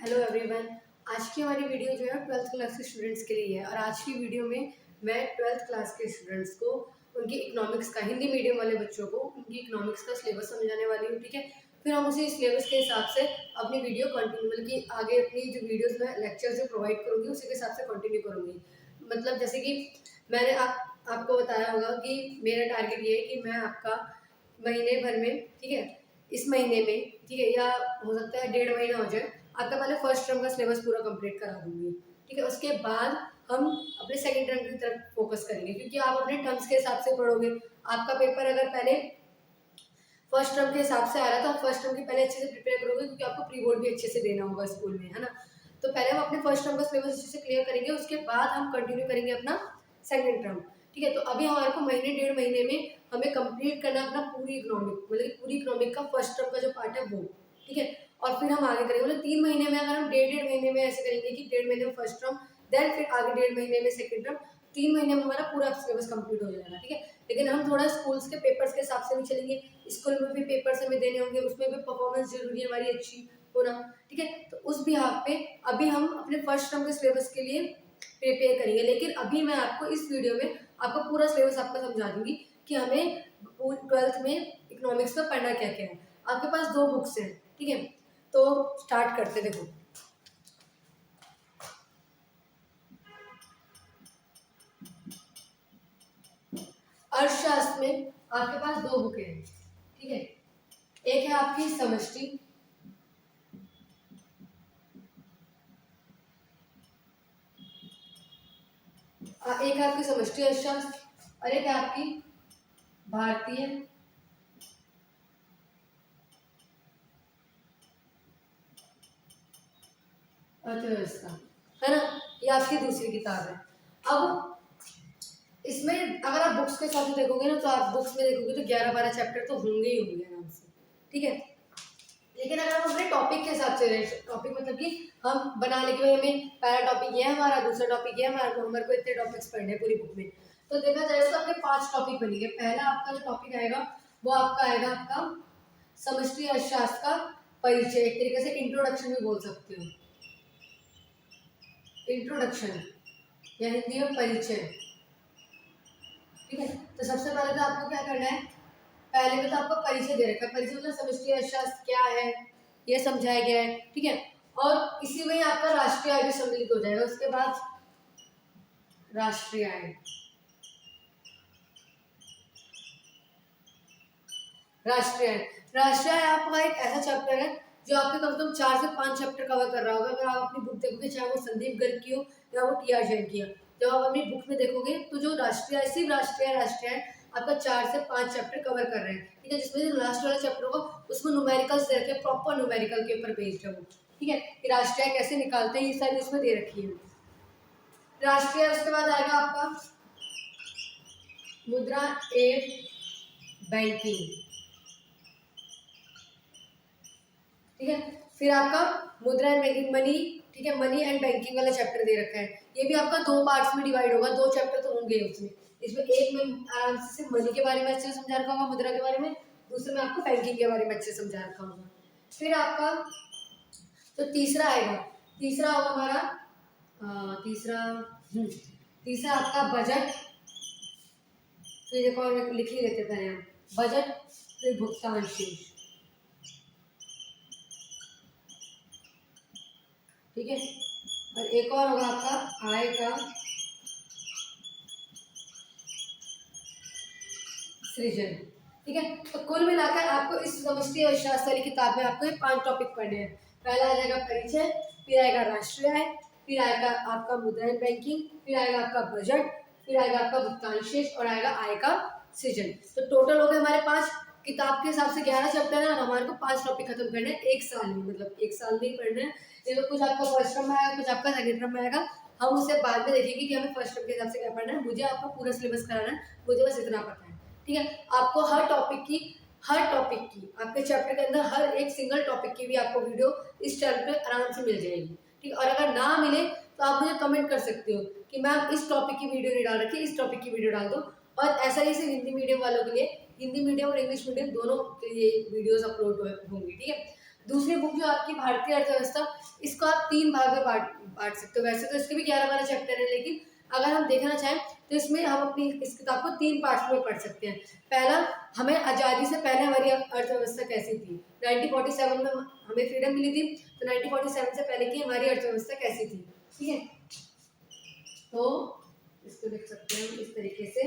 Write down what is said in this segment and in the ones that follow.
Hello everyone. आज की हमारी वीडियो जो है 12th क्लास के स्टूडेंट्स के लिए है और आज की वीडियो में मैं 12th क्लास के स्टूडेंट्स को उनकी इकोनॉमिक्स का, हिंदी मीडियम वाले बच्चों को उनकी इकोनॉमिक्स का सिलेबस समझाने वाली हूँ। ठीक है, फिर हम उसी सिलेबस के हिसाब से अपनी वीडियो कंटिन्यू, मतलब कि आगे अपनी जो वीडियोस में लेक्चर जो प्रोवाइड करूँगी उसी के हिसाब से कंटिन्यू करूँगी। मतलब जैसे कि मैंने आपको बताया होगा कि मेरा टारगेट ये है कि मैं आपका महीने भर में, ठीक है, इस महीने में, ठीक है, या हो सकता है 1.5 महीना हो जाए, आपका पहले फर्स्ट टर्म का सिलेबस पूरा कंप्लीट करा दूंगी। ठीक है, उसके बाद हम अपने सेकंड टर्म की तरफ फोकस करेंगे, क्योंकि आप अपने टर्म्स के हिसाब से पढ़ोगे। आपका पेपर अगर पहले फर्स्ट टर्म के हिसाब से आ रहा है तो आप फर्स्ट टर्म की पहले अच्छे से प्रिपेयर करोगे, क्योंकि आपको प्री बोर्ड भी अच्छे से देना होगा स्कूल में, है ना। तो पहले हम अपने फर्स्ट टर्म का सिलेबस अच्छे से क्लियर करेंगे, उसके बाद हम कंटिन्यू करेंगे अपना सेकंड टर्म। ठीक है, तो अभी हमारे को महीने 1.5 महीने में हमें कंप्लीट करना अपना पूरी इकोनॉमिक, मतलब पूरी इकोनॉमिक का फर्स्ट टर्म का जो पार्ट है वो। ठीक है, और फिर हम आगे करेंगे, मतलब 3 महीने में अगर हम 1.5 महीने में ऐसे करेंगे कि 1.5 महीने में फर्स्ट टर्म, देन फिर आगे 1.5 महीने में सेकंड टर्म, 3 महीने में हमारा पूरा सिलेबस कंप्लीट हो जाएगा। ठीक है, लेकिन हम थोड़ा स्कूल्स के पेपर्स के हिसाब से भी चलेंगे, स्कूल में भी पेपर्स हमें देने होंगे, उसमें भी परफॉर्मेंस जरूरी है हमारी अच्छी होना। ठीक है, तो उस बिहाफ पे अभी हम अपने फर्स्ट टर्म के सिलेबस के लिए प्रिपेयर करेंगे। लेकिन अभी मैं आपको इस वीडियो में आपको पूरा सिलेबस आपका समझा दूंगी कि हमें 12th में इकोनॉमिक्स में पढ़ना क्या क्या है। आपके पास 2 बुक्स हैं, ठीक है, तो स्टार्ट करते। देखो, अर्थशास्त्र में आपके पास 2 बुकें हैं। ठीक है, एक है आपकी समष्टि, एक है आपकी समष्टि अर्थशास्त्र और एक है आपकी भारतीय अर्थव्यवस्था, है ना। ये आपकी दूसरी किताब है। अब इसमें अगर आप बुक्स के साथ देखोगे ना, तो आप बुक्स में देखोगे तो 11-12 चैप्टर तो होंगे ही होंगे आराम से। ठीक है, लेकिन अगर हम अपने टॉपिक के हिसाब से, टॉपिक मतलब कि हम बना ले कि भाई हमें पहला टॉपिक ये है हमारा, दूसरा टॉपिक ये है हमारा, तो हमारे को इतने टॉपिक्स पढ़ने हैं पूरी बुक में, तो देखा जाए तो आपके 5 टॉपिक बनेंगे। पहला आपका जो टॉपिक आएगा वो आपका आएगा आपका समष्टि अर्थशास्त्र का परिचय, एक तरीके से इंट्रोडक्शन भी बोल सकते हो, इंट्रोडक्शन या हिंदी में परिचय। ठीक है, तो सबसे पहले तो आपको क्या करना है, पहले में तो आपको परिचय दे रखा है। परिचय मतलब समष्टि अर्थशास्त्र क्या है ये समझाया गया है। ठीक है, और इसी में आपका राष्ट्रीय आय भी सम्मिलित हो जाएगा। उसके बाद राष्ट्रीय आय, राष्ट्रीय आय, राष्ट्रीय आय आपका एक ऐसा चैप्टर है जो आपके कम से कम 4 से 5 चैप्टर कवर कर रहा होगा। अगर आप अपनी बुक देखोगे, चाहे वो संदीप गर्ग की हो या वो टी आर जैन की हो, जब आप अपनी बुक में देखोगे तो जो राष्ट्रीय आय, सिर्फ राष्ट्रीय आय आपका 4 से 5 चैप्टर कवर कर रहे हैं। ठीक है, जिसमें जो लास्ट वाला चैप्टर होगा उसमें न्यूमेरिकल्स दे रखे हैं, प्रॉपर न्यूमेरिकल के ऊपर बेस्ड है वो। ठीक है, कि राष्ट्रीय आय कैसे निकालते हैं ये सारी उसमें दे रखी है राष्ट्रीय। उसके बाद आएगा आपका मुद्रा एवं बैंकिंग। ठीक है, फिर आपका मुद्रा एंड बैंकिंग, मनी, ठीक है, मनी एंड बैंकिंग वाला चैप्टर दे रखा है। ये भी आपका 2 पार्ट्स में डिवाइड होगा, 2 चैप्टर तो होंगे उसमें। इसमें एक में आराम से सिर्फ मनी के बारे में अच्छे से समझा रखा होगा, मुद्रा के बारे में, दूसरे में आपको बैंकिंग के बारे में अच्छे से समझा रखा होगा। फिर आपका जो तीसरा आएगा, तीसरा होगा हमारा तीसरा आपका बजट। फिर एक और लिख ही लेते पहले हम, बजट, फिर भुगतान शेष। ठीक है, और एक और होगा आपका आय का सृजन। ठीक है, तो कुल मिलाकर आपको इस समष्टि अर्थशास्त्र वाली किताब में आपको ये 5 टॉपिक पढ़ने हैं। पहला आ जाएगा परिचय, फिर आएगा राष्ट्रीय आय, फिर आएगा आपका मुद्रा एंड बैंकिंग, फिर आएगा आपका बजट, फिर आएगा आपका भुगतान शेष और आएगा आय का सृजन। तो टोटल हो गए हमारे 5, किताब के हिसाब से 11 चैप्टर है और हमारे को 5 टॉपिक खत्म करने हैं 1 साल में, मतलब 1 साल में ही पढ़ना है। इसमें कुछ आपका फर्स्ट टर्म में आएगा, कुछ आपका सेकंड टर्म में आएगा। हम उसे बाद में देखेंगे कि हमें फर्स्ट टर्म के हिसाब से क्या पढ़ना है। मुझे आपको पूरा सिलेबस कराना है, मुझे बस इतना पता है। ठीक है, आपको हर टॉपिक की आपके चैप्टर के अंदर हर एक सिंगल टॉपिक की भी आपको वीडियो इस चैनल पे आराम से मिल जाएगी। ठीक, और अगर ना मिले तो आप मुझे कमेंट कर सकते हो कि मैम इस टॉपिक की वीडियो नहीं डाल रखी, इस टॉपिक की वीडियो डाल दो। और ऐसा ही सिर्फ हिंदी मीडियम वालों के लिए, हिंदी मीडियम और इंग्लिश मीडियम दोनों के लिए वीडियोस अपलोड होंगी। ठीक है, दूसरी बुक जो आपकी भारतीय अर्थव्यवस्था, इसको आप 3 भाग में बांट सकते हो। वैसे तो इसके भी 11-12 चैप्टर है, लेकिन अगर हम देखना चाहें तो इसमें हम अपनी इस किताब को 3 पार्ट्स में पढ़ सकते हैं। पहला, हमें आज़ादी से पहले हमारी अर्थव्यवस्था कैसी थी। 1947 में हमें फ्रीडम मिली थी, तो 1947 से पहले की हमारी अर्थव्यवस्था कैसी थी। ठीक है, तो इसको लिख सकते हैं इस तरीके से,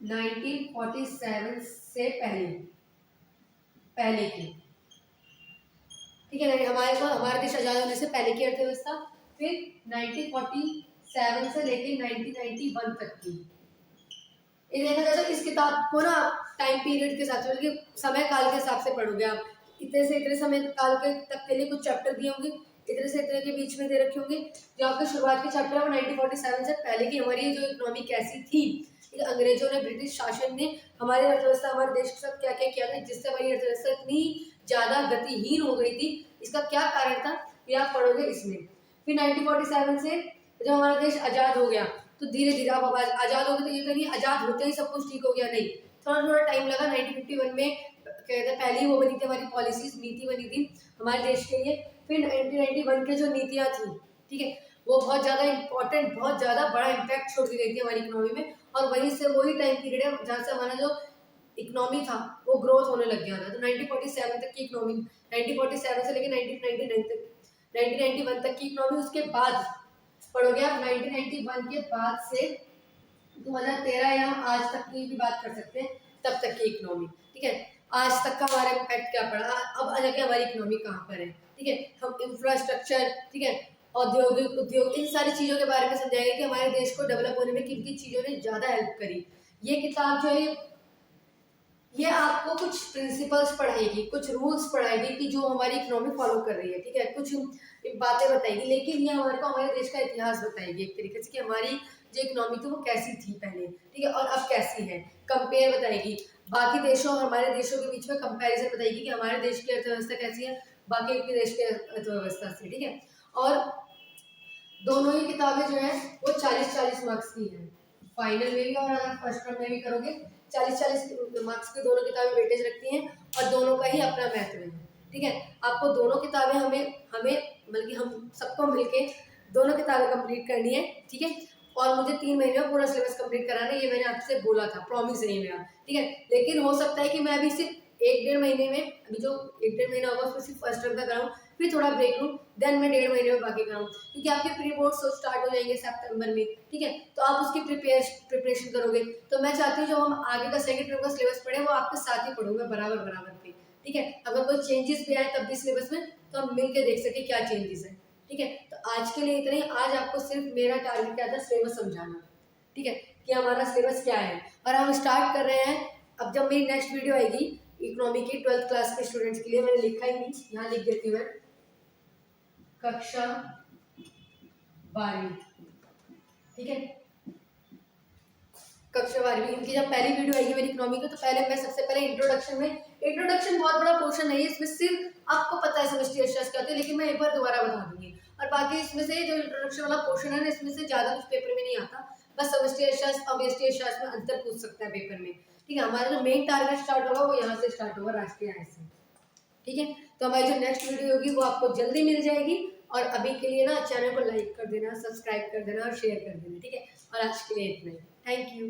1947 से पहले की, ठीक है। हमारे देश आजाद होने से पहले की अर्थव्यवस्था, फिर 1947 से लेके 1991 तक की। ये देखा जाए तो इस किताब को ना टाइम पीरियड के साथ, बल्कि समय काल के हिसाब से पढ़ोगे आप। इतने से इतने समय काल के तक के लिए कुछ चैप्टर दिए होंगे, इतने से इतने के बीच में दे रखे होंगे। जो आपके शुरुआत के चैप्टर है वो 1947 से पहले की हमारी जो इकोनॉमी कैसी थी, अंग्रेजों ने, ब्रिटिश शासन ने हमारी अर्थव्यवस्था, हमारे देश के साथ क्या क्या किया था, जिससे हमारी अर्थव्यवस्था इतनी ज़्यादा गतिहीन हो गई थी, इसका क्या कारण था, ये आप पढ़ोगे इसमें। फिर 1947 से जब हमारा देश आज़ाद हो गया, तो धीरे धीरे आप आज़ाद हो गए, तो ये तो नहीं आज़ाद होते ही सब कुछ ठीक हो गया, नहीं, थोड़ा थोड़ा टाइम लगा। 1951 में कहते हैं पहली वो बनी थी हमारी पॉलिसीज, नीति बनी थी हमारे देश के लिए। फिर 1991 के जो नीतियाँ थी, ठीक है, वो बहुत ज़्यादा इंपॉर्टेंट, बहुत ज़्यादा बड़ा इम्पैक्ट छोड़ दी गई थी हमारी इकोनॉमी में, और वहीं से वही टाइम पीरियड है जहाँ से हमारा जो इकोनॉमी था वो ग्रोथ होने लग गया था। तो 1947 तक की इकोनॉमी, 1947 से लेकर 1999 तक, 1991 तक की इकोनॉमी। उसके बाद पढ़ोगे आप 1991 के बाद से 2013 या हम आज तक की भी बात कर सकते हैं, तब तक की इकोनॉमी, ठीक है। आज तक का हमारा इम्पैक्ट क्या पड़ा, अब आ जाके हमारी इकोनॉमी कहाँ पर है, ठीक है। हम इंफ्रास्ट्रक्चर, ठीक है, औद्योगिक उद्योग, इन सारी चीज़ों के बारे में समझाएंगे कि हमारे देश को डेवलप होने में किन किन चीज़ों ने ज़्यादा हेल्प करी। ये किताब जो है ये आपको कुछ प्रिंसिपल्स पढ़ाएगी, कुछ रूल्स पढ़ाएगी कि जो हमारी इकोनॉमी फॉलो कर रही है, ठीक है, कुछ बातें बताएगी, लेकिन ये हमारे को हमारे देश का इतिहास बताएगी एक तरीके से कि हमारी जो इकोनॉमी थी वो कैसी थी पहले, ठीक है, और अब कैसी है, कंपेयर बताएगी बाकी देशों और हमारे देशों के बीच में, कंपैरिजन बताएगी कि हमारे देश की अर्थव्यवस्था कैसी है बाकी के देश की अर्थव्यवस्था से, ठीक है। और दोनों ही किताबें जो है वो 40-40 मार्क्स की हैं, फाइनल में भी और अगर फर्स्ट टर्म में भी करोगे 40-40 मार्क्स की दोनों किताबें वेटेज रखती हैं, और दोनों का ही अपना महत्व है, ठीक है। आपको दोनों किताबें हमें बल्कि हम सबको मिलके दोनों किताबें कंप्लीट करनी है, ठीक है। और मुझे 3 महीने में पूरा सिलेबस कंप्लीट कराना है, ये मैंने आपसे बोला था, प्रॉमिस है ये मेरा, ठीक है। लेकिन हो सकता है कि मैं अभी सिर्फ 1-1.5 महीने में, अभी जो 1-1.5 महीना होगा उसमें सिर्फ फर्स्ट टर्म का कराऊँ, फिर थोड़ा ब्रेक लूँ, देन मैं 1.5 महीने में बाकी कराऊँ, क्योंकि आपके प्री बोर्ड स्टार्ट हो जाएंगे सितंबर में, ठीक है। तो आप उसकी प्रिपरेशन करोगे, तो मैं चाहती हूँ जो हम आगे का सेकंड टर्म का सिलेबस पढ़े वो आपके साथ ही पढ़ूंगा बराबर पे, ठीक है। अगर कोई चेंजेस भी आए तब भी सिलेबस में, तो हम मिल के देख सके क्या चेंजेस है, ठीक है। तो आज के लिए इतना ही। आज आपको सिर्फ मेरा टारगेट क्या था, सिलेबस समझाना, ठीक है, कि हमारा सिलेबस क्या है, और हम स्टार्ट कर रहे हैं। अब जब मेरी नेक्स्ट वीडियो आएगी इकोनॉमी की 12th क्लास के स्टूडेंट्स के लिए, मैंने लिखा ही नहीं, यहाँ लिख देती हूँ मैं, कक्षा 12वीं, ठीक है, कक्षा 12वीं। इनकी जब पहली वीडियो आएगी मेरी इकोनॉमी की, तो पहले मैं सबसे पहले इंट्रोडक्शन बहुत बड़ा पोर्शन नहीं है इसमें, सिर्फ आपको पता है समष्टि अर्थशास्त्र क्या होता है, लेकिन मैं एक बार दोबारा बता दूंगी। और बाकी इसमें से जो इंट्रोडक्शन वाला पोर्शन है ना, इसमें से ज़्यादा कुछ पेपर में नहीं आता, बस समष्टि अर्थशास्त्र और व्यष्टि अर्थशास्त्र में अंतर पूछ सकता है पेपर में, ठीक है। हमारा जो मेन टारगेट स्टार्ट होगा वो यहाँ से स्टार्ट होगा, राष्ट्रीय आय से, ठीक है। तो हमारी जो नेक्स्ट वीडियो होगी वो आपको जल्दी मिल जाएगी, और अभी के लिए ना चैनल को लाइक कर देना, सब्सक्राइब कर देना और शेयर कर देना, ठीक है। और आज के लिए इतना ही, थैंक यू।